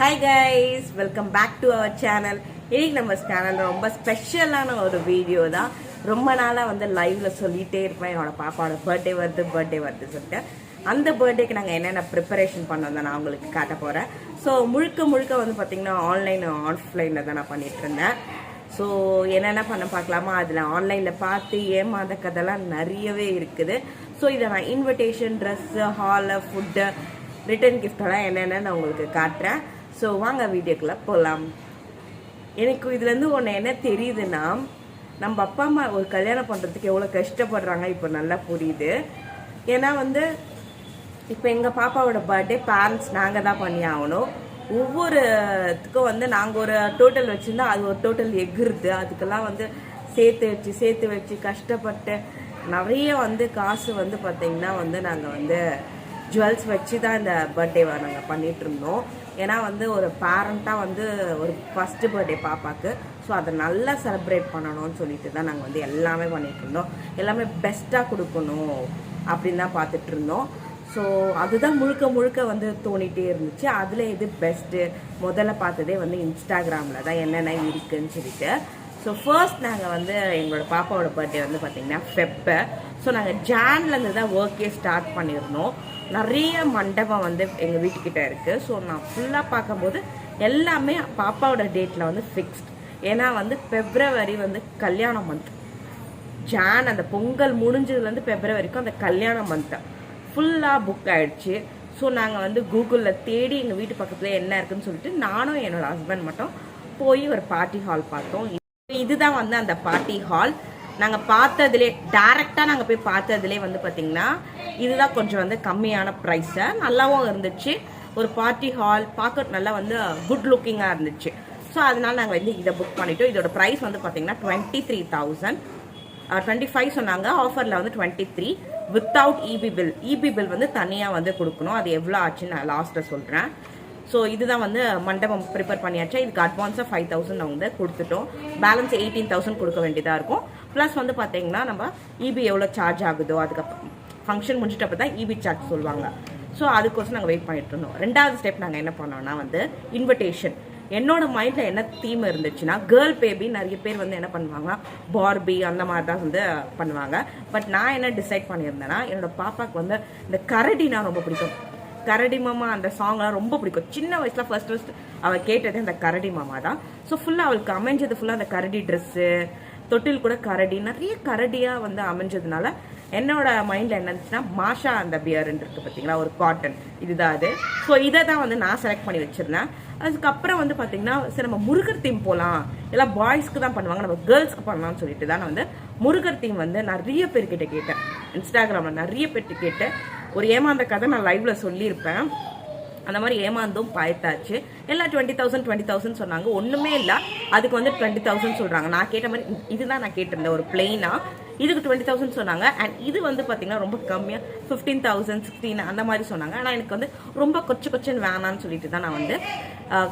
Hi guys, welcome back to our channel. இன்னைக்கு நம்ம சேனல்ல ரொம்ப ஸ்பெஷலான ஒரு வீடியோ தான். ரொம்ப நாளா வந்து லைவ்ல சொல்லிட்டே இருப்பேன், என்னோட பாப்பாவோட பர்த்டே வருது சொல்லிட்டு. அந்த பர்த்டேக்கு நாங்கள் என்னென்ன ப்ரிப்பரேஷன் பண்ணோம் தான் நான் உங்களுக்கு காட்ட போகிறேன். ஸோ முழுக்க வந்து பார்த்தீங்கன்னா ஆன்லைன் ஆஃப்லைனில் தான் நான் பண்ணிட்டு இருந்தேன். ஸோ என்னென்ன பண்ண பார்க்கலாமா, அதில் ஆன்லைனில் பார்த்து ஏமாந்த கதைலாம் நிறையவே இருக்குது. ஸோ இதை நான் invitation, dress, hall, food, return கிஃப்டெல்லாம் என்னென்னு நான் உங்களுக்கு காட்டுறேன். ஸோ வாங்க வீடியோக்குள்ளே போகலாம். எனக்கு இதுலேருந்து ஒன்று என்ன தெரியுதுன்னா, நம்ம அப்பா அம்மா ஒரு கல்யாணம் பண்ணுறதுக்கு எவ்வளோ கஷ்டப்படுறாங்க இப்போ நல்லா புரியுது. ஏன்னா வந்து இப்போ எங்கள் பாப்பாவோட பர்த்டே பேரண்ட்ஸ் நாங்கள் தான் பண்ணி ஆகணும். ஒவ்வொருத்துக்கும் வந்து நாங்கள் ஒரு டோட்டல் வச்சுருந்தா அது ஒரு டோட்டல் எகிருது. அதுக்கெல்லாம் வந்து சேர்த்து வச்சு கஷ்டப்பட்டு நிறைய வந்து காசு வந்து பார்த்திங்கன்னா வந்து நாங்கள் வந்து ஜுவல்ஸ் வச்சு தான் இந்த பர்த்டேவை நாங்கள் பண்ணிகிட்டு இருந்தோம். ஏன்னா வந்து ஒரு பேரண்ட்டாக வந்து ஒரு ஃபஸ்ட்டு பர்த்டே பாப்பாவுக்கு, ஸோ அதை நல்லா செலிப்ரேட் பண்ணணும்னு சொல்லிட்டு தான் நாங்கள் வந்து எல்லாமே பண்ணிகிட்டு இருந்தோம். எல்லாமே பெஸ்ட்டாக கொடுக்கணும் அப்படின்னு தான் பார்த்துட்டு இருந்தோம். ஸோ அதுதான் முழுக்க வந்து தோணிகிட்டே இருந்துச்சு. அதில் எது பெஸ்ட்டு முதல்ல பார்த்ததே வந்து இன்ஸ்டாகிராமில் தான் என்னென்ன இருக்குதுன்னு சொல்லிட்டு. ஸோ ஃபர்ஸ்ட் நாங்கள் வந்து எங்களோட பாப்பாவோட பர்த்டே வந்து பார்த்திங்கன்னா ஃபெப்பு. ஸோ நாங்கள் ஜான்லேருந்து தான் ஒர்க்கே ஸ்டார்ட் பண்ணியிருந்தோம். நிறைய மண்டபம் வந்து எங்கள் வீட்டுக்கிட்ட இருக்குது. ஸோ நான் ஃபுல்லாக பார்க்கும்போது எல்லாமே பாப்பாவோட டேட்டில் வந்து ஃபிக்ஸ்ட். ஏன்னா வந்து ஃபெப்ரவரி வந்து கல்யாண மந்த், ஜான் அந்த பொங்கல் முடிஞ்சதுலேருந்து ஃபெப்ரவரிக்கும் அந்த கல்யாண மந்த்தை ஃபுல்லாக புக் ஆகிடுச்சு. ஸோ நாங்கள் வந்து கூகுளில் தேடி எங்கள் வீட்டு பக்கத்தில் என்ன இருக்குன்னு சொல்லிட்டு நானும் என்னோடய ஹஸ்பண்ட் மட்டும் போய் ஒரு பார்ட்டி ஹால் பார்த்தோம். இதுதான் வந்து அந்த பார்ட்டி ஹால். நாங்கள் பார்த்ததுலே டேரெக்டாக நாங்கள் போய் பார்த்ததுலே வந்து பார்த்திங்கன்னா இதுதான் கொஞ்சம் வந்து கம்மியான ப்ரைஸை, நல்லாவும் இருந்துச்சு. ஒரு பார்ட்டி ஹால் பார்க்க நல்லா வந்து குட் லுக்கிங்காக இருந்துச்சு. ஸோ அதனால நாங்கள் வந்து இதை புக் பண்ணிட்டோம். இதோட ப்ரைஸ் வந்து பார்த்திங்கன்னா 23,000, 25 சொன்னாங்க, ஆஃபரில் வந்து 23 without EB bill. EB bill வந்து தனியாக வந்து கொடுக்கணும். அது எவ்வளோ ஆச்சுன்னு நான் லாஸ்ட்டில் சொல்கிறேன். ஸோ இதுதான் வந்து மண்டபம் ப்ரிப்பேர் பண்ணியாச்சா. இதுக்கு அட்வான்ஸாக 5,000 நாங்கள் வந்து கொடுத்துட்டோம். பேலன்ஸ் 18,000 கொடுக்க வேண்டியதாக இருக்கும். ப்ளஸ் வந்து பார்த்தீங்கன்னா நம்ம இபி எவ்வளோ சார்ஜ் ஆகுதோ அதுக்கப்புறம் ஃபங்க்ஷன் முடிஞ்சிட்டப்போ தான் இபி சார்ஜ் சொல்லுவாங்க. ஸோ அதுக்கோசம் நாங்கள் வெயிட் பண்ணிட்டு இருந்தோம். ரெண்டாவது ஸ்டெப் நாங்கள் என்ன பண்ணோம்னா வந்து இன்விடேஷன். என்னோட மைண்டில் என்ன தீம் இருந்துச்சுன்னா, கேர்ள் பேபி நிறைய பேர் வந்து என்ன பண்ணுவாங்க, பார்பி அந்த மாதிரி தான் வந்து பண்ணுவாங்க. பட் நான் என்ன டிசைட் பண்ணியிருந்தேன்னா, என்னோட பாப்பாவுக்கு வந்து இந்த கரடினா ரொம்ப பிடிக்கும். கரடி மாமா அந்த சாங்லாம் ரொம்ப பிடிக்கும். சின்ன வயசுல ஃபர்ஸ்ட் அவள் கேட்டதே அந்த கரடி மாமா தான். ஸோ ஃபுல்லாக அவளுக்கு அமைஞ்சது ஃபுல்லாக அந்த கரடி ட்ரெஸ்ஸு, தொட்டில் கூட கரடி, நிறைய கரடியாக வந்து அமைஞ்சதுனால என்னோட மைண்டில் என்ன இருந்துச்சுன்னா, மாஷா அந்த பியர்ன்னு இருக்குது பார்த்தீங்களா, ஒரு காட்டன், இதுதான் அது. ஸோ இதை தான் வந்து நான் செலக்ட் பண்ணி வச்சுருந்தேன். அதுக்கப்புறம் வந்து பார்த்தீங்கன்னா சரி நம்ம முருகர் தீம் போகலாம், எல்லாம் பாய்ஸ்க்கு தான் பண்ணுவாங்க, நம்ம கேர்ள்ஸ்க்கு பண்ணலாம்னு சொல்லிட்டு தான் நான் வந்து முருகர் தீம் வந்து நிறைய பேர்கிட்ட கேட்டேன். இன்ஸ்டாகிராமில் நிறைய பேர்கிட்ட கேட்டேன். ஒரு ஏமாந்த கதை நான் லைவ்ல சொல்லியிருப்பேன். அந்த மாதிரி ஏமாந்தும் பாய்த்தாச்சு. எல்லாம் 20,000 சொன்னாங்க. ஒன்றுமே இல்லை, அதுக்கு வந்து 20,000 சொல்கிறாங்க. நான் கேட்ட மாதிரி இதுதான் நான் கேட்டிருந்தேன், ஒரு பிளெயினா. இதுக்கு 20,000 சொன்னாங்க. அண்ட் இது வந்து பார்த்தீங்கன்னா ரொம்ப கம்மியாக 15,000, 16 அந்த மாதிரி சொன்னாங்க. ஆனால் எனக்கு வந்து ரொம்ப கொச்சன்னு வேணான்னு சொல்லிட்டு தான் நான் வந்து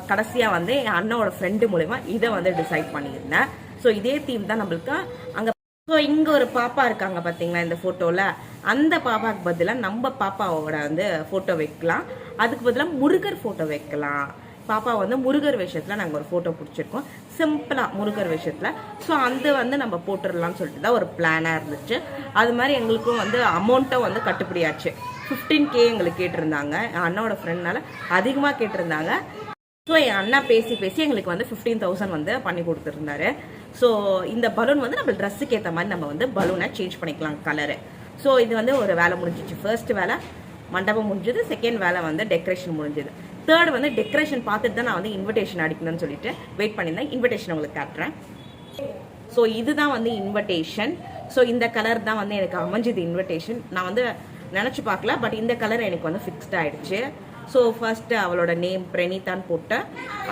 கடைசியாக வந்து என் அண்ணனோட ஃப்ரெண்டு மூலமா இதை வந்து டிசைட் பண்ணியிருந்தேன். ஸோ இதே தீம் தான் நம்மளுக்கு அங்கே. ஸோ இங்கே ஒரு பாப்பா இருக்காங்க பார்த்தீங்களா இந்த ஃபோட்டோவில், அந்த பாப்பாவுக்கு பதிலாக நம்ம பாப்பாவோட வந்து ஃபோட்டோ வைக்கலாம். அதுக்கு பதிலாக முருகர் ஃபோட்டோ வைக்கலாம். பாப்பா வந்து முருகர் வேஷத்தில் நாங்கள் ஒரு ஃபோட்டோ பிடிச்சிருக்கோம், சிம்பிளாக முருகர் வேஷத்தில். ஸோ அந்த வந்து நம்ம போட்டுடலாம்னு சொல்லிட்டு தான் ஒரு பிளானாக இருந்துச்சு. அது மாதிரி எங்களுக்கும் வந்து அமௌண்ட்டும் வந்து கட்டுப்படியாச்சு. 15K எங்களுக்கு கேட்டிருந்தாங்க. என் அண்ணாவோட ஃப்ரெண்ட்னால அதிகமாக கேட்டிருந்தாங்க. ஸோ என் அண்ணா பேசி எங்களுக்கு வந்து 15,000 வந்து பண்ணி கொடுத்துருந்தாரு. ஸோ இந்த பலூன் வந்து நம்ம ட்ரெஸ்ஸுக்கு ஏற்ற மாதிரி நம்ம வந்து பலூனை சேஞ்ச் பண்ணிக்கலாம் கலரு. ஸோ இது வந்து ஒரு வேலை முடிஞ்சிச்சு. ஃபர்ஸ்ட் வேலை மண்டபம் முடிஞ்சது, செகண்ட் வேலை வந்து டெக்கரேஷன் முடிஞ்சது. தேர்ட் வந்து டெக்கரேஷன் பார்த்துட்டு தான் நான் வந்து இன்விடேஷன் அடிக்கணும்னு சொல்லிட்டு வெயிட் பண்ணியிருந்தேன். இன்விடேஷன் உங்களுக்கு காட்டுறேன். ஸோ இதுதான் வந்து இன்விடேஷன். ஸோ இந்த கலர் தான் வந்து எனக்கு அமைஞ்சது இன்விடேஷன். நான் வந்து நினச்சி பார்க்கல, பட் இந்த கலர் எனக்கு வந்து ஃபிக்ஸ்ட் ஆகிடுச்சு. ஸோ ஃபர்ஸ்ட்டு அவளோட நேம் பிரணீதான்னு போட்டு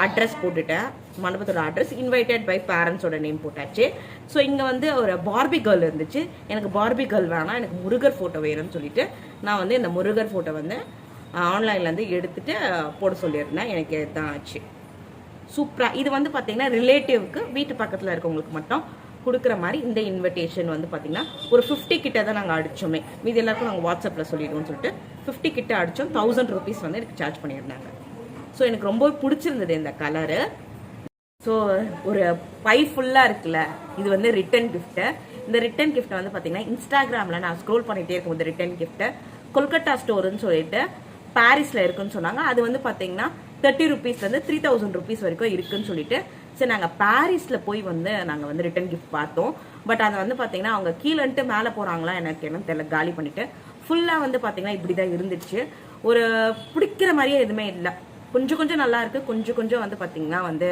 அட்ரஸ் போட்டுட்டேன், மண்டபத்தோட அட்ரஸ், இன்வைட்டட் பை பேரண்ட்ஸோட நேம் போட்டாச்சு. ஸோ இங்கே வந்து ஒரு பார்பி கேர்ள் இருந்துச்சு. எனக்கு பார்பி கேர்ள் வேணாம், எனக்கு முருகர் ஃபோட்டோ வேணும்னு சொல்லிட்டு நான் வந்து இந்த முருகர் ஃபோட்டோ வந்து ஆன்லைன்லேருந்து எடுத்துகிட்டு போட சொல்லியிருந்தேன். எனக்கு இதுதான் ஆச்சு. சூப்பராக. இது வந்து பார்த்தீங்கன்னா ரிலேட்டிவ்க்கு வீட்டு பக்கத்தில் இருக்கவங்களுக்கு மட்டும் கொடுக்குற மாதிரி இந்த இன்விடேஷன் வந்து பார்த்தீங்கன்னா ஒரு 50 கிட்ட தான் நாங்கள் அடித்தோமே. மீது எல்லாருக்கும் நாங்கள் வாட்ஸ்அப்பில் சொல்லிடுவோம்னு சொல்லிட்டு 50 கிட்ட அடித்தோம். 1000 rupees வந்து எனக்கு சார்ஜ் பண்ணியிருந்தாங்க. ஸோ எனக்கு ரொம்ப பிடிச்சிருந்தது இந்த கலரு. ஸோ ஒரு பை ஃபுல்லாக இருக்குல்ல, இது வந்து ரிட்டன் கிஃப்ட்டு. இந்த ரிட்டன் கிஃப்ட்டை வந்து பார்த்தீங்கன்னா இன்ஸ்டாகிராமில் நான் ஸ்க்ரோல் பண்ணிகிட்டே இருக்கும்போது ரிட்டன் கிஃப்ட்டு கொல்கட்டா ஸ்டோருன்னு சொல்லிட்டு பாரிஸில் இருக்குன்னு சொன்னாங்க. அது வந்து பார்த்தீங்கன்னா 30 rupeesலேருந்து 3000 rupees வரைக்கும் இருக்குன்னு சொல்லிட்டு சரி நாங்கள் பாரிஸில் போய் வந்து நாங்கள் வந்து ரிட்டன் கிஃப்ட் பார்த்தோம். பட் அதை வந்து பார்த்தீங்கன்னா அவங்க கீழேன்ட்டு மேலே போகிறாங்களா எனக்கு என்ன தெரியல, காலி பண்ணிவிட்டு ஃபுல்லாக வந்து பார்த்தீங்கன்னா இப்படி தான் இருந்துச்சு. ஒரு பிடிக்கிற மாதிரியே எதுவுமே இல்லை. கொஞ்சம் கொஞ்சம் நல்லா இருக்குது, கொஞ்சம் கொஞ்சம் வந்து பார்த்தீங்கன்னா வந்து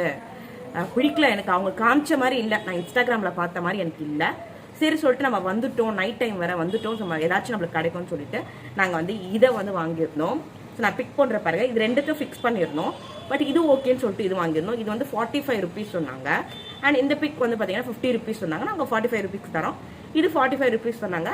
பிடிக்கல எனக்கு. அவங்க காமிச்ச மாதிரி இல்லை, நான் இன்ஸ்டாகிராமில் பார்த்த மாதிரி எனக்கு இல்லை. சரி சொல்லிட்டு நம்ம வந்துட்டோம், நைட் டைம் வேறு வந்துட்டோம், ஸோ ஏதாச்சும் நம்மளுக்கு கிடைக்கும்னு சொல்லிட்டு நாங்கள் வந்து இதை வந்து வாங்கியிருந்தோம். ஸோ நான் பிக் பண்ணுற பாருங்க, இது ரெண்டுக்கும் ஃபிக்ஸ் பண்ணியிருந்தோம். பட் இது ஓகேன்னு சொல்லிட்டு இது வாங்கியிருந்தோம். இது வந்து 45 rupees சொன்னாங்க. அண்ட் இந்த பிக் வந்து பார்த்தீங்கன்னா 50 rupees சொன்னாங்க. நாங்கள் 45 rupees தரோம். இது 45 rupees சொன்னாங்க,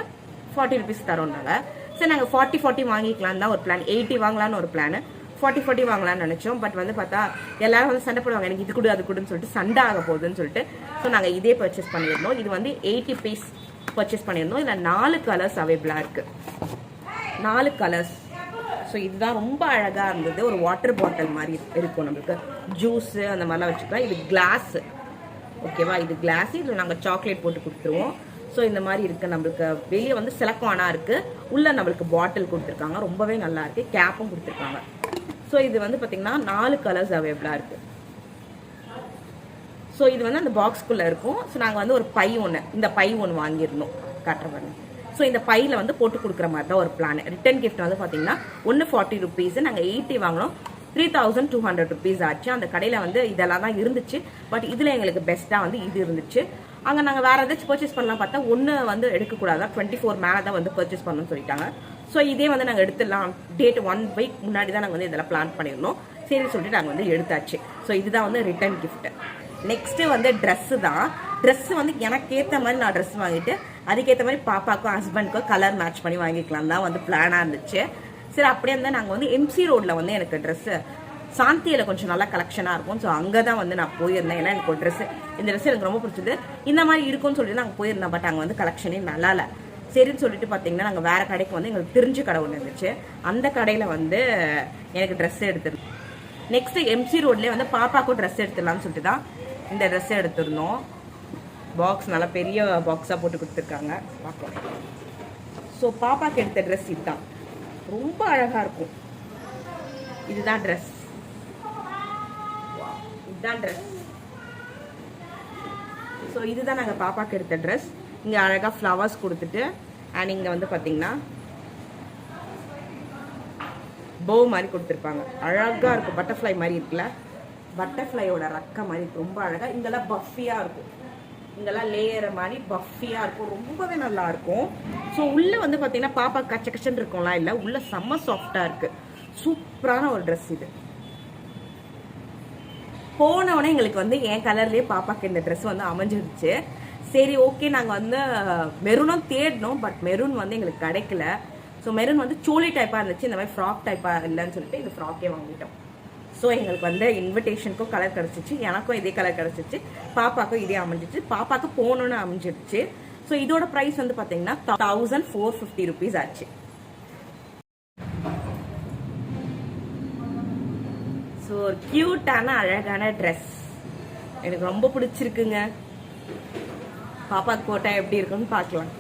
40 rupees தரோம்னாங்க. சரி நாங்கள் 40 வாங்கிக்கலாம் தான் ஒரு பிளான். 80 வாங்கலான்னு ஒரு பிளான், 40 வாங்கலாம்னு நினச்சோம். பட் வந்து பார்த்தா எல்லாரும் வந்து சண்டை போடுவாங்க, எனக்கு இது கொடு அது கொடுன்னு சொல்லிட்டு சண்டை ஆக போகுதுன்னு சொல்லிட்டு ஸோ நாங்கள் இதே பர்ச்சேஸ் பண்ணியிருந்தோம். இது வந்து 80 piece பர்ச்சேஸ் பண்ணியிருந்தோம். இதில் 4 கலர்ஸ் அவைலபிளாக இருக்குது, 4 கலர்ஸ். ஸோ இதுதான் ரொம்ப அழகாக இருந்தது. ஒரு வாட்டர் பாட்டில் மாதிரி இருக்கும், நம்மளுக்கு ஜூஸு அந்த மாதிரிலாம் வச்சுக்கலாம். இது கிளாஸு, ஓகேவா, இது கிளாஸு. இதில் நாங்கள் சாக்லேட் போட்டு கொடுத்துருவோம். ஸோ இந்த மாதிரி இருக்குது. நம்மளுக்கு வெளியே வந்து சிலக்கானாக இருக்குது, உள்ளே நம்மளுக்கு பாட்டில் கொடுத்துருக்காங்க, ரொம்பவே நல்லா இருக்குது. கேப்பும் கொடுத்துருக்காங்க. ஸோ இது வந்து பார்த்தீங்கன்னா 4 கலர்ஸ் அவைலபிளாக இருக்குது. ஸோ இது வந்து அந்த பாக்ஸ்குள்ளே இருக்கும். ஸோ நாங்கள் வந்து ஒரு பை ஒன்று, இந்த பை ஒன்று வாங்கியிருந்தோம், காட்டுறேன். ஸோ இந்த பையில் வந்து போட்டு கொடுக்குற மாதிரி தான் ஒரு பிளான். ரிட்டன் கிஃப்ட் வந்து பார்த்தீங்கன்னா ஒன்று 40 rupees, நாங்கள் 80 வாங்கினோம், 3200 rupees ஆச்சு. அந்த கடையில் வந்து இதெல்லாம் தான் இருந்துச்சு. பட் இதில் எங்களுக்கு பெஸ்ட்டாக வந்து இது இருந்துச்சு. அங்கே நாங்கள் வேறு ஏதாச்சும் பர்ச்சேஸ் பண்ணலாம் பார்த்தா ஒன்று வந்து எடுக்கக்கூடாது, 24 மேலே தான் வந்து பர்ச்சேஸ் பண்ணணும்னு சொல்லிட்டாங்க. ஸோ இதே வந்து நாங்கள் எடுத்துடலாம், டேட் 1 week முன்னாடி தான் நாங்கள் வந்து இதெல்லாம் பிளான் பண்ணியிருந்தோம். சரின்னு சொல்லிட்டு நாங்கள் வந்து எடுத்தாச்சு. ஸோ இதுதான் வந்து ரிட்டன் கிஃப்ட்டு. நெக்ஸ்ட்டு வந்து ட்ரெஸ்ஸு தான். ட்ரெஸ்ஸு வந்து எனக்கு ஏற்ற மாதிரி நான் ட்ரெஸ் வாங்கிட்டு அதுக்கேற்ற மாதிரி பாப்பாக்கும் ஹஸ்பண்டுக்கும் கலர் மேட்ச் பண்ணி வாங்கிக்கலாம் தான் வந்து பிளானாக இருந்துச்சு. சரி அப்படியே இருந்தால் நாங்கள் வந்து எம்சி ரோடில் வந்து எனக்கு ட்ரெஸ்ஸு சாந்தியில் கொஞ்சம் நல்லா கலெக்ஷனாக இருக்கும். ஸோ அங்கே தான் வந்து நான் போயிருந்தேன். ஏன்னா எனக்கு ஒரு ட்ரெஸ்ஸு, இந்த ட்ரெஸ் எனக்கு ரொம்ப பிடிச்சது, இந்த மாதிரி இருக்கும்னு சொல்லிட்டு நாங்கள் போயிருந்தோம். பட் அங்கே வந்து கலெக்ஷனே நல்லா இல்லை. சரின்னு சொல்லிட்டு பார்த்தீங்கன்னா நாங்கள் வேறு கடைக்கு வந்து எங்களுக்கு தெரிஞ்ச கடை ஒன்று இருந்துச்சு, அந்த கடையில் வந்து எனக்கு ட்ரெஸ் எடுத்துருந்தோம். நெக்ஸ்ட்டு எம்சி ரோட்லேயே வந்து பாப்பாக்கும் ட்ரெஸ் எடுத்துடலாம்னு சொல்லிட்டு தான் இந்த ட்ரெஸ்ஸை எடுத்துருந்தோம். பாக்ஸ் நல்லா பெரிய பாக்ஸாக போட்டு கொடுத்துருக்காங்க, பார்க்கலாம். ஸோ பாப்பாக்கு எடுத்த ட்ரெஸ் இதுதான், ரொம்ப அழகாக இருக்கும். இதுதான் ட்ரெஸ், இதுதான் ட்ரெஸ். ஸோ இதுதான் நாங்கள் பாப்பாக்கு எடுத்த ட்ரெஸ். இங்கே அழகாக ஃப்ளவர்ஸ் கொடுத்துட்டு அண்ட் இங்கே வந்து பார்த்தீங்கன்னா போ மாதிரி கொடுத்துருப்பாங்க, அழகாக இருக்கும். பட்டர்ஃப்ளை மாதிரி இருக்குல்ல, பட்டர்ஃப்ளையோட ரக்க மாதிரி ரொம்ப அழகாக. இங்கெல்லாம் பஃபியாக இருக்கும், இங்கெல்லாம் லேயர் மாதிரி பஃபியாக இருக்கும், ரொம்பவே நல்லா இருக்கும். ஸோ உள்ளே வந்து பார்த்தீங்கன்னா பாப்பா கச்ச கச்சன்னு இருக்கும்லாம் இல்லை, உள்ளே செம்ம சாஃப்டாக இருக்குது. சூப்பரான ஒரு ட்ரெஸ் இது. போனவுடனே எங்களுக்கு வந்து என் கலர்லேயே பாப்பாக்கு இந்த ட்ரெஸ் வந்து அமைஞ்சிருச்சு. சரி ஓகே, நாங்கள் வந்து மெரூனும் தேடினோம், பட் மெரூன் வந்து எங்களுக்கு கிடைக்கல. ஸோ மெரூன் வந்து சோலி டைப்பாக இருந்துச்சு, இந்த மாதிரி ஃப்ராக் டைப்பாக இல்லைன்னு சொல்லிட்டு இது ஃப்ராக்கே வாங்கிட்டோம். ஸோ எங்களுக்கு வந்து இன்விடேஷனுக்கும் கலர் கிடச்சிச்சு, எனக்கும் இதே கலர் கிடச்சிச்சு, பாப்பாக்கும் இதே அமைஞ்சிச்சு. பாப்பாவுக்கு போகணுன்னு அமைஞ்சிடுச்சு. ஸோ இதோட ப்ரைஸ் வந்து பார்த்தீங்கன்னா 1450 rupees ஆச்சு. ஸோ ஒரு க்யூட்டான அழகான ட்ரெஸ் எனக்கு ரொம்ப பிடிச்சிருக்குங்க. பாப்பாக்கு போட்டால் எப்படி இருக்குன்னு பார்க்கலாம்.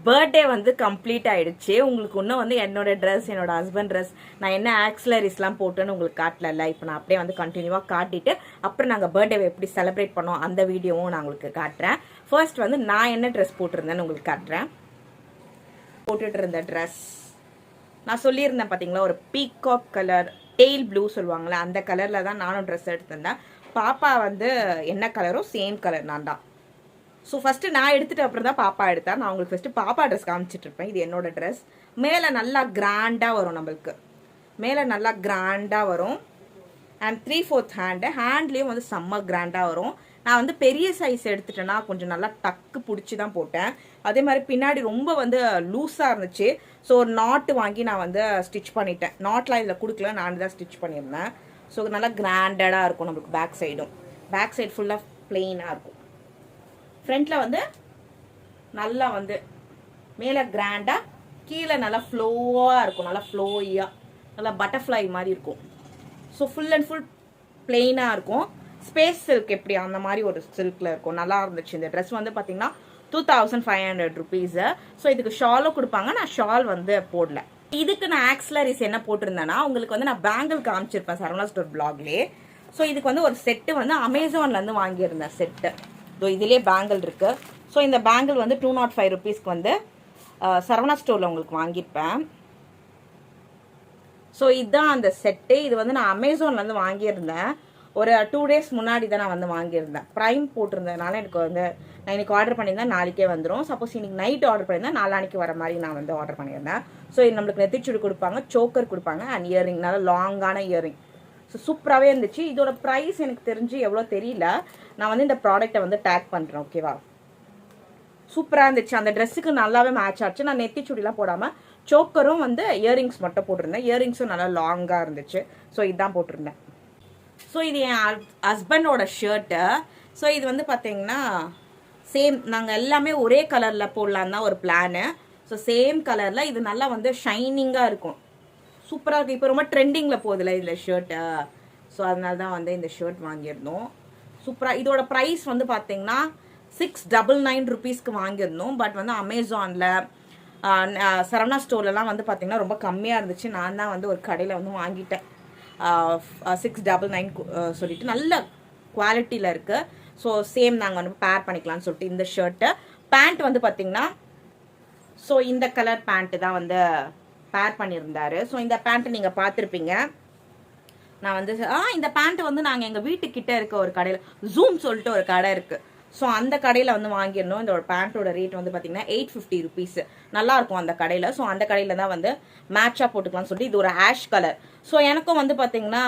பர்த்டே வந்து கம்ப்ளீட் ஆயிடுச்சு. உங்களுக்கு இன்னும் வந்து என்னோட ட்ரெஸ், என்னோட ஹஸ்பண்ட் ட்ரெஸ், நான் என்ன ஆக்சலரிஸ்லாம் போட்டேன்னு உங்களுக்கு காட்டல. இப்போ நான் அப்படியே வந்து கண்டினியூவாக காட்டிட்டு அப்புறம் நாங்கள் பர்த்டேவை எப்படி செலிப்ரேட் பண்ணோம் அந்த வீடியோவும் நான் உங்களுக்கு காட்டுறேன். ஃபர்ஸ்ட் வந்து நான் என்ன ட்ரெஸ் போட்டிருந்தேன்னு உங்களுக்கு காட்டுறேன். போட்டுட்டு இருந்த ட்ரெஸ் நான் சொல்லியிருந்தேன் பார்த்தீங்களா, ஒரு பீகாக் கலர் டெய்ல் ப்ளூ சொல்லுவாங்களே அந்த கலரில் தான் நானும் ட்ரெஸ் எடுத்திருந்தேன். பாப்பா வந்து என்ன கலரோ சேம் கலர் நான் தான். ஸோ ஃபஸ்ட்டு நான் எடுத்துகிட்டு அப்புறம் தான் பாப்பா எடுத்தேன். நான் உங்களுக்கு ஃபஸ்ட்டு பாப்பா ட்ரெஸ் காமிச்சிட்ருப்பேன். இது என்னோட ட்ரெஸ். மேலே நல்லா கிராண்டாக வரும், நம்மளுக்கு மேலே நல்லா கிராண்டாக வரும். அண்ட் 3/4 ஹேண்ட்லேயும் வந்து செம்ம கிராண்டாக வரும். நான் வந்து பெரிய சைஸ் எடுத்துட்டேன்னா கொஞ்சம் நல்லா டக்கு பிடிச்சி தான் போட்டேன். அதே மாதிரி பின்னாடி ரொம்ப வந்து லூஸாக இருந்துச்சு. ஸோ ஒரு நாட்டு வாங்கி நான் வந்து ஸ்டிச் பண்ணிட்டேன். நாட்லாம் இதில் கொடுக்கல, நான் தான் ஸ்டிச் பண்ணியிருந்தேன். ஸோ நல்லா கிராண்டடாக இருக்கும். நம்மளுக்கு பேக் சைடு ஃபுல்லாக பிளெயினாக இருக்கும். ஃப்ரண்ட்டில் வந்து நல்லா வந்து மேலே கிராண்டாக, கீழே நல்லா ஃப்ளோவாக இருக்கும், நல்லா ஃப்ளோயாக, நல்லா பட்டர்ஃப்ளை மாதிரி இருக்கும். ஸோ ஃபுல் அண்ட் ஃபுல் பிளெயினாக இருக்கும். ஸ்பேஸ் சில்க் எப்படி அந்த மாதிரி ஒரு சில்கில் இருக்கும். நல்லா இருந்துச்சு. இந்த ட்ரெஸ் வந்து பார்த்தீங்கன்னா 2500 rupees. ஸோ இதுக்கு ஷாலும் கொடுப்பாங்க. நான் ஷால் வந்து போடல. இதுக்கு நான் ஆக்சலரிஸ் என்ன போட்டிருந்தேன்னா, உங்களுக்கு வந்து நான் பேங்கிள் காமிச்சிருப்பேன் சரவணா ஸ்டோர் பிளாக்லேயே. ஸோ இதுக்கு வந்து ஒரு செட்டு வந்து அமேசான்லேருந்து வாங்கியிருந்தேன் செட்டு. ஸோ இதுலேயே பேங்கிள் இருக்குது. ஸோ இந்த பேங்கிள் வந்து 205 rupeesக்கு வந்து சரவணா ஸ்டோரில் உங்களுக்கு வாங்கியிருப்பேன். ஸோ இதுதான் அந்த செட்டு. இது வந்து நான் அமேசான்லேருந்து வாங்கியிருந்தேன். ஒரு 2 days முன்னாடி தான் நான் வந்து வாங்கியிருந்தேன். ப்ரைம் போட்டிருந்ததுனால எனக்கு வந்து நான் இன்னைக்கு ஆர்டர் பண்ணியிருந்தேன், நாளைக்கே வந்துடும். சப்போஸ் இன்னைக்கு நைட் ஆர்டர் பண்ணியிருந்தேன், நாளானிக்கு வர மாதிரி நான் வந்து ஆர்டர் பண்ணியிருந்தேன். ஸோ இது நம்மளுக்கு நெத்திச்சுடி கொடுப்பாங்க, சோக்கர் கொடுப்பாங்க, அண்ட் இயரிங், நல்லா லாங்கான இயரிங். ஸோ சூப்பராகவே இருந்துச்சு. இதோட ப்ரைஸ் எனக்கு தெரிஞ்சு எவ்வளோ தெரியல. நான் வந்து இந்த ப்ராடக்ட்டை வந்து டேக் பண்ணுறேன். ஓகேவா? சூப்பராக இருந்துச்சு. அந்த ட்ரெஸ்ஸுக்கு நல்லாவே மேட்ச் ஆச்சு. நான் நெத்திச்சுடிலாம் போடாமல் சோக்கரும் வந்து இயரிங்ஸ் மட்டும் போட்டிருந்தேன். இயரிங்ஸும் நல்லா லாங்காக இருந்துச்சு. ஸோ இதுதான் போட்டிருந்தேன். ஸோ இது என் ஹஸ்பண்டோட ஷர்ட்டு. ஸோ இது வந்து பார்த்தீங்கன்னா சேம், நாங்கள் எல்லாமே ஒரே கலரில் போடலான்னு தான் ஒரு பிளானு. ஸோ சேம் கலரில் இது நல்லா வந்து ஷைனிங்காக இருக்கும். சூப்பராக இருக்குது. இப்போ ரொம்ப ட்ரெண்டிங்கில் போகுதுல இந்த ஷர்ட்டு. ஸோ அதனால தான் வந்து இந்த ஷர்ட் வாங்கியிருந்தோம். சூப்பராக. இதோட ப்ரைஸ் வந்து பார்த்தீங்கன்னா 699 rupeesக்கு வாங்கியிருந்தோம். பட் வந்து அமேசானில் சரவணா ஸ்டோர்லலாம் வந்து பார்த்தீங்கன்னா ரொம்ப கம்மியாக இருந்துச்சு. நான் தான் வந்து ஒரு கடையில் வந்து வாங்கிட்டேன். 699 சொல்லிட்டு நல்ல குவாலிட்டியில் இருக்குது. ஸோ சேம் நாங்கள் வந்து பேர் பண்ணிக்கலாம்னு சொல்லிட்டு இந்த ஷர்ட்டு. பேண்ட் வந்து பார்த்தீங்கன்னா ஸோ இந்த கலர் பேண்ட்டு தான் வந்து பேர் பண்ணியிருந்தாரு. ஸோ இந்த பேண்ட்டு நீங்கள் பார்த்துருப்பீங்க. நான் வந்து இந்த பேண்ட்டு வந்து நாங்கள் எங்கள் வீட்டுக்கிட்ட இருக்க ஒரு கடையில், ஜூம் சொல்லிட்டு ஒரு கடை இருக்குது. ஸோ அந்த கடையில் வந்து வாங்கியிருந்தோம். இந்த ஒரு பேண்ட்டோட ரேட் வந்து பார்த்தீங்கன்னா 850 rupees. நல்லாயிருக்கும் அந்த கடையில். ஸோ அந்த கடையில் தான் வந்து மேட்சாக போட்டுக்கலாம்னு சொல்லிட்டு இது ஒரு ஆஷ் கலர். ஸோ எனக்கும் வந்து பார்த்தீங்கன்னா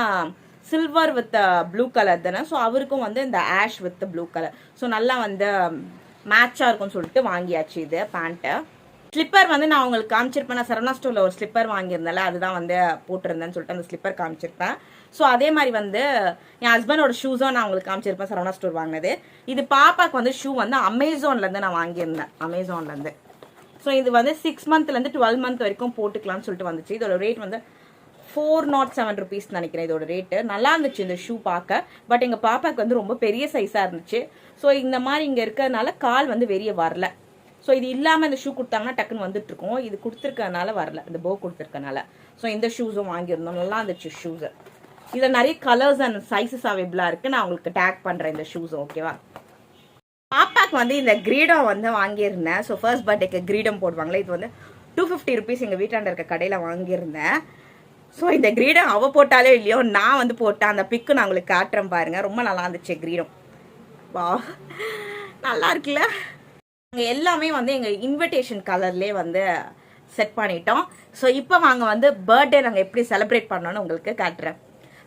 சில்வர் வித் ப்ளூ கலர் தானே. ஸோ அவருக்கும் வந்து இந்த ash with blue colour. So நல்லா வந்து மேட்சாக இருக்கும்னு சொல்லிட்டு வாங்கியாச்சு இது பேண்ட்டு. ஸ்லிப்பர் வந்து நான் உங்களுக்கு காமிச்சிருப்பேன். நான் சரவணா ஸ்டோரில் ஒரு ஸ்லிப்பர் வாங்கியிருந்தேன்ல, அதுதான் வந்து போட்டிருந்தேன்னு சொல்லிட்டு அந்த ஸ்லிப்பர் காமிச்சிருப்பேன். ஸோ அதே மாதிரி வந்து என் ஹஸ்பண்டோட ஷூஸும் நான் உங்களுக்கு காமிச்சிருப்பேன் சரவணா ஸ்டோர் வாங்கினது. இது பாப்பாக்கு வந்து ஷூ வந்து அமேசான்லேருந்து நான் வாங்கியிருந்தேன். அமேசான்லேருந்து. ஸோ இது வந்து 6 monthலேருந்து 12 month வரைக்கும் போட்டுக்கலாம்னு சொல்லிட்டு வந்துச்சு. இதோட ரேட் வந்து 407 rupees நினைக்கிறேன் இதோட ரேட்டு. நல்லா இருந்துச்சு இந்த ஷூ பார்க்க. பட் எங்கள் பாப்பாவுக்கு வந்து ரொம்ப பெரிய சைஸாக இருந்துச்சு. ஸோ இந்த மாதிரி இங்கே இருக்கிறதுனால கால் வந்து வெளியே வரல. ஸோ இது இல்லாமல் இந்த ஷூ கொடுத்தாங்கன்னா டக்குன்னு வந்துட்டு இருக்கும். இது கொடுத்துருக்கனால வரல, இந்த போ கொடுத்துருக்கனால. ஸோ இந்த ஷூஸும் வாங்கியிருந்தோம். நல்லா இருந்துச்சு ஷூஸு. இதில் நிறைய கலர்ஸ் அண்ட் சைஸஸ் அவைபிளாக இருக்குது. நான் உங்களுக்கு டேக் பண்ணுறேன் இந்த ஷூஸும். ஓகேவா? பாப்பாக்கு வந்து இந்த கிரீடம் வந்து வாங்கியிருந்தேன். ஸோ ஃபர்ஸ்ட் பர்த்டேக்கு கிரீடம் போடுவாங்களே, இது வந்து 250 rupees எங்கள் வீட்டாண்ட இருக்க கடையில் வாங்கியிருந்தேன். ஸோ இந்த கிரீடம் அவள் போட்டாலே இல்லையோ, நான் வந்து போட்டேன். அந்த பிக்கு நான் உங்களுக்கு காட்டுறேன் பாருங்கள். ரொம்ப நல்லா இருந்துச்சு கிரீடம். வா, நல்லா இருக்குல்ல? நாங்கள் எல்லாமே வந்து எங்கள் இன்விடேஷன் கலர்லேயே வந்து செட் பண்ணிட்டோம். ஸோ இப்போ வாங்க வந்து பர்த்டே நாங்கள் எப்படி செலிப்ரேட் பண்ணோன்னு உங்களுக்கு காட்டுறேன்.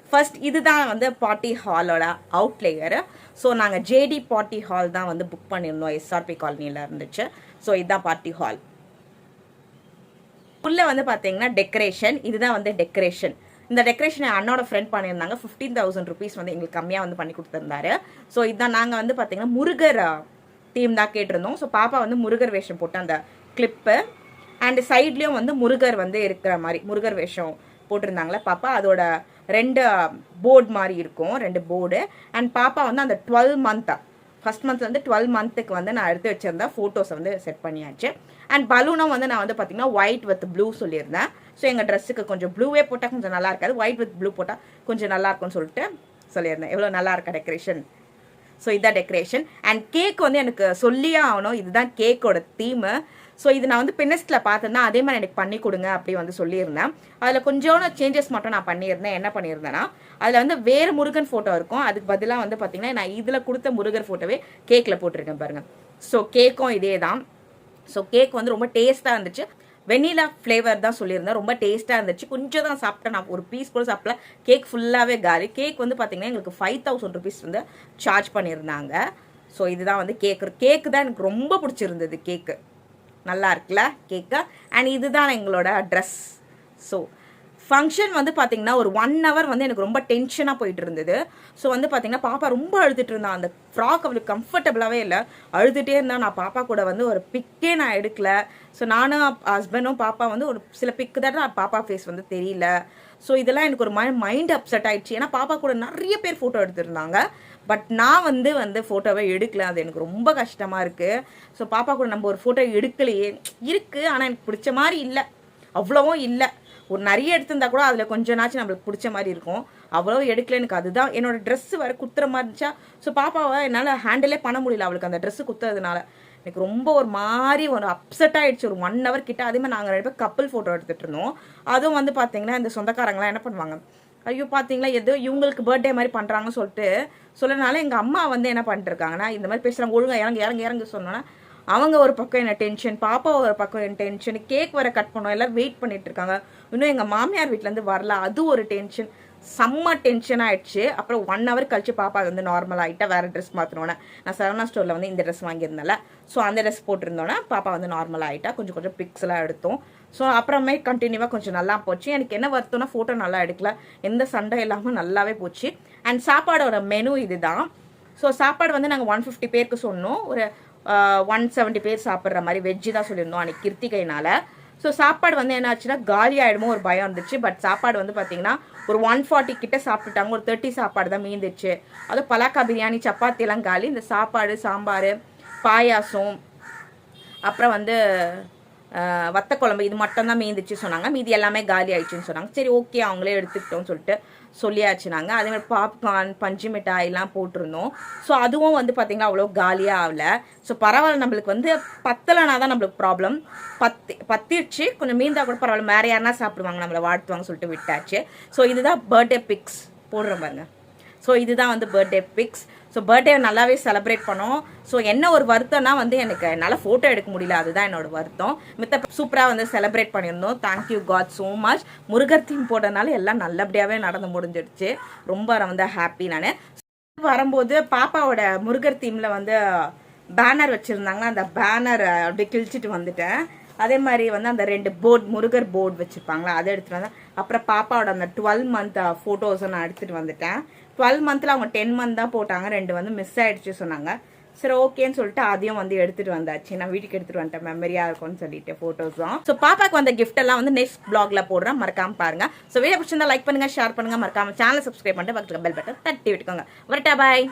ஃபர்ஸ்ட் இதுதான் வந்து பார்ட்டி ஹாலோட அவுட்லேயரு. ஸோ நாங்கள் ஜேடி பார்ட்டி ஹால் தான் வந்து புக் பண்ணியிருந்தோம். எஸ்ஆர்பி காலனியில் இருந்துச்சு. ஸோ இதுதான் பார்ட்டி ஹால். உள்ளே வந்து பார்த்தீங்கன்னா டெக்கரேஷன். இதுதான் வந்து டெக்கரேஷன். இந்த டெக்கரேஷன் அண்ணோட ஃப்ரெண்ட் பண்ணியிருந்தாங்க. 15,000 rupees வந்து எங்களுக்கு கம்மியாக வந்து பண்ணி கொடுத்துருந்தாரு. ஸோ இதுதான் நாங்கள் வந்து பார்த்தீங்கன்னா முருகர் தீம் தான் கேட்டிருந்தோம். ஸோ பாப்பா வந்து முருகர் வேஷம் போட்டு அந்த கிளிப்பு அண்ட் சைட்லேயும் வந்து முருகர் வந்து இருக்கிற மாதிரி முருகர் வேஷம் போட்டிருந்தாங்களே பாப்பா. அதோட 2 போர்டு மாதிரி இருக்கும், 2 போர்டு. அண்ட் பாப்பா வந்து அந்த 12 month ஃபர்ஸ்ட் மந்த் வந்து 12 monthக்கு வந்து நான் எடுத்து வச்சிருந்தேன். ஃபோட்டோஸை வந்து செட் பண்ணியாச்சு. அண்ட் பலூனும் வந்து நான் வந்து பார்த்தீங்கன்னா ஒயிட் வித் ப்ளூ சொல்லியிருந்தேன். ஸோ எங்கள் ட்ரெஸ்ஸுக்கு கொஞ்சம் ப்ளூவே போட்டால் கொஞ்சம் நல்லா இருக்காது, ஒயிட் வித் ப்ளூ போட்டால் கொஞ்சம் நல்லா இருக்கும்னு சொல்லிட்டு சொல்லியிருந்தேன். எவ்வளோ நல்லா இருக்கா டெக்கரேஷன். ஸோ இதுதான் டெக்கரேஷன். அண்ட் கேக் வந்து எனக்கு சொல்லியே ஆகணும், இதுதான் கேக்கோட தீமு. ஸோ இது நான் வந்து பின்னஸ்ட்டில் பார்த்தேன்னா அதே மாதிரி எனக்கு பண்ணி கொடுங்க அப்படி வந்து சொல்லியிருந்தேன். அதில் கொஞ்சோட சேஞ்சஸ் மட்டும் நான் பண்ணியிருந்தேன். என்ன பண்ணியிருந்தேன்னா, அதில் வந்து வேறு முருகன் ஃபோட்டோ இருக்கும். அதுக்கு பதிலாக வந்து பார்த்தீங்கன்னா நான் இதில் கொடுத்த முருகர் ஃபோட்டோவே கேக்கில் போட்டிருக்கேன் பாருங்கள். ஸோ கேக்கும் இதே தான். ஸோ கேக் வந்து ரொம்ப டேஸ்ட்டாக இருந்துச்சு. வெனிலா ஃப்ளேவர் தான் சொல்லியிருந்தேன். ரொம்ப டேஸ்ட்டாக இருந்துச்சு. கொஞ்சம் தான் சாப்பிட்டேன், நான் ஒரு பீஸ் கூட சாப்பிடல. கேக் ஃபுல்லாகவே காலி. கேக் வந்து பார்த்தீங்கன்னா எங்களுக்கு 5,000 rupees வந்து சார்ஜ் பண்ணியிருந்தாங்க. ஸோ இதுதான் வந்து கேக்கு தான் எனக்கு ரொம்ப பிடிச்சிருந்தது. கேக்கு நல்லா இருக்குல்ல கேக்கு. அண்ட் இதுதான் எங்களோட ட்ரெஸ். ஸோ ஃபங்க்ஷன் வந்து பார்த்தீங்கன்னா ஒரு 1 hour வந்து எனக்கு ரொம்ப டென்ஷனாக போயிட்டு இருந்தது. ஸோ வந்து பார்த்தீங்கன்னா பாப்பா ரொம்ப அழுதுட்டு இருந்தான். அந்த ஃப்ராக் அவளுக்கு கம்ஃபர்டபுளாகவே இல்லை, அழுதுகிட்டே இருந்தால் நான் பாப்பா கூட வந்து ஒரு பிக்கே நான் எடுக்கல. ஸோ நானும் ஹஸ்பண்டும் பாப்பா வந்து ஒரு சில பிக்கு தான் பாப்பா ஃபேஸ் வந்து தெரியல. ஸோ இதெல்லாம் எனக்கு ஒரு மைண்ட் அப்செட் ஆயிடுச்சு. ஏன்னா பாப்பா கூட நிறைய பேர் ஃபோட்டோ எடுத்திருந்தாங்க. பட் நான் வந்து ஃபோட்டோவை எடுக்கல. அது எனக்கு ரொம்ப கஷ்டமாக இருக்குது. ஸோ பாப்பா கூட நம்ம ஒரு ஃபோட்டோ எடுக்கலையே இருக்குது. ஆனால் எனக்கு பிடிச்ச மாதிரி இல்லை, அவ்வளோவும் இல்லை. ஒரு நிறைய எடுத்திருந்தா கூட அதில் கொஞ்ச நாச்சும் நம்மளுக்கு பிடிச்ச மாதிரி இருக்கும். அவ்வளோ எடுக்கல. எனக்கு அதுதான் என்னோட ட்ரெஸ்ஸு வேறு குத்துற மாதிரி இருந்துச்சா. ஸோ பாப்பாவை என்னால் ஹேண்டிலே பண்ண முடியல. அவளுக்கு அந்த ட்ரெஸ்ஸு குத்துறதுனால எனக்கு ரொம்ப ஒரு மாதிரி ஒரு அப்செட் ஆகிடுச்சு. ஒரு 1 hour கிட்ட. அதே மாதிரி நாங்கள் 2 பேர் கப்பல் ஃபோட்டோ எடுத்துகிட்டு இருந்தோம். அதுவும் வந்து பார்த்தீங்கன்னா இந்த சொந்தக்காரங்களாம் என்ன பண்ணுவாங்க, ஐயோ பார்த்தீங்களா ஏதோ இவங்களுக்கு பர்த்டே மாதிரி பண்ணுறாங்கன்னு சொல்லிட்டு சொல்லனால எங்கள் அம்மா வந்து என்ன பண்ணிட்டுருக்காங்கன்னா இந்த மாதிரி பேசுகிறாங்க, ஒழுங்காக இறங்கு சொன்னோன்னா அவங்க ஒரு பக்கம் என்ன டென்ஷன், பாப்பா ஒரு பக்கம் என்ன டென்ஷன், கேக் வர கட் பண்ணோம், எல்லாம் வெயிட் பண்ணிட்டு இருக்காங்க. இன்னும் எங்கள் மாமியார் வீட்டிலேருந்து வரல, அது ஒரு டென்ஷன். செம்ம டென்ஷன் ஆயிடுச்சு. அப்புறம் 1 hour கழிச்சு பாப்பா வந்து நார்மல் ஆகிட்டா. வேறு ட்ரெஸ் மாற்றினோன்னே நான் சரவணா ஸ்டோரில் வந்து இந்த ட்ரெஸ் வாங்கியிருந்தேன்ல, ஸோ அந்த ட்ரெஸ் போட்டிருந்தோன்னே பாப்பா வந்து நார்மல் ஆகிட்டா. கொஞ்சம் பிக்ஸ்லாம் எடுத்தோம். ஸோ அப்புறமே கண்டினியூவாக கொஞ்சம் நல்லா போச்சு. எனக்கு என்ன வருத்தம்னா ஃபோட்டோ நல்லா எடுக்கல, எந்த சண்டை இல்லாமல் நல்லாவே போச்சு. அண்ட் சாப்பாடோட மெனு இது தான். ஸோ சாப்பாடு வந்து நாங்கள் 150 பேருக்கு சொன்னோம். ஒரு 170 பேர் சாப்பிட்ற மாதிரி வெஜ்ஜு தான் சொல்லியிருந்தோம் அன்றைக்கி கிருத்திகைனால. ஸோ சாப்பாடு வந்து என்ன ஆச்சுன்னா காலி ஆகிடுமோ ஒரு பயம் இருந்துச்சு. பட் சாப்பாடு வந்து பார்த்தீங்கன்னா ஒரு 140 கிட்ட சாப்பிட்டுட்டாங்க. ஒரு 30 சாப்பாடு தான் மீந்துச்சு. அதுவும் பலாக்கா பிரியாணி, சப்பாத்தி எல்லாம் காலி. இந்த சாப்பாடு, சாம்பார், பாயாசம், அப்புறம் வந்து வத்த குழம்பு இது மட்டும் தான் மீந்துச்சு சொன்னாங்க. மீதி எல்லாமே காலி ஆயிடுச்சுன்னு சொன்னாங்க. சரி ஓகே அவங்களே எடுத்துக்கிட்டோம்னு சொல்லிட்டு சொல்லியாச்சு. நாங்கள் அதே மாதிரி பாப்கார்ன், பஞ்சு மிட்டாயெல்லாம் போட்டிருந்தோம். ஸோ அதுவும் வந்து பார்த்திங்கன்னா அவ்வளோ காலியாக ஆகலை. ஸோ பரவாயில்ல, நம்மளுக்கு வந்து பத்தலைனா தான் நம்மளுக்கு ப்ராப்ளம். பத்திடுச்சு, கொஞ்சம் மீந்தா கூட பரவாயில்ல, வேறு யாருனா சாப்பிடுவாங்க, நம்மளை வாழ்த்துவாங்க சொல்லிட்டு விட்டாச்சு. ஸோ இதுதான் பர்த்டே பிக்ஸ் போடுறேன் பாருங்க. ஸோ இதுதான் வந்து பர்த்டே பிக்ஸ். ஸோ பர்த்டே நல்லாவே செலிப்ரேட் பண்ணோம். ஸோ என்ன ஒரு வருத்தம்னா வந்து எனக்கு என்னால் ஃபோட்டோ எடுக்க முடியல, அதுதான் என்னோட வருத்தம். மித்த சூப்பராக வந்து செலிப்ரேட் பண்ணியிருந்தோம். Thank you God so much. Murugar theme போட்டனால எல்லாம் நல்லபடியாகவே நடந்து முடிஞ்சிடுச்சு. ரொம்ப வந்து ஹாப்பி. நான் வரும்போது பாப்பாவோட முருகர் தீமில் வந்து பேனர் வச்சுருந்தாங்கன்னா அந்த பேனர் அப்படியே கிழிச்சிட்டு வந்துட்டேன். அதே மாதிரி வந்து அந்த 2 போர்டு, முருகர் போர்டு வச்சுருப்பாங்களா, அதை எடுத்துகிட்டு வந்தேன். அப்புறம் பாப்பாவோட அந்த 12 month ஃபோட்டோஸை நான் எடுத்துகிட்டு வந்துட்டேன். 12 monthல அவங்க 10 month தான் போட்டாங்க. 2 வந்து மிஸ் ஆகிடுச்சு சொன்னாங்க. சரி ஓகேன்னு சொல்லிட்டு அதையும் வந்து எடுத்துகிட்டு வந்தாச்சு. நான் வீட்டுக்கு எடுத்துகிட்டு வந்துட்டேன், மெமரியாக இருக்கும்னு சொல்லிட்டு ஃபோட்டோஸ் தான். ஸோ பாப்பாக்கு வந்த கிஃப்ட் எல்லாம் வந்து நெக்ஸ்ட் ப்ளாக்ல போடுறேன், மறக்காம பாருங்க. ஸோ வீடியோ பிடிச்சிருந்தா லைக் பண்ணுங்க, ஷேர் பண்ணுங்க, மறக்காம சேனல் சப்ஸ்கிரைப் பண்ணிட்டு பக்கத்துல பெல் பட்டன் தட்டி விட்டுக்கோங்க. வரட்டா, பாய்.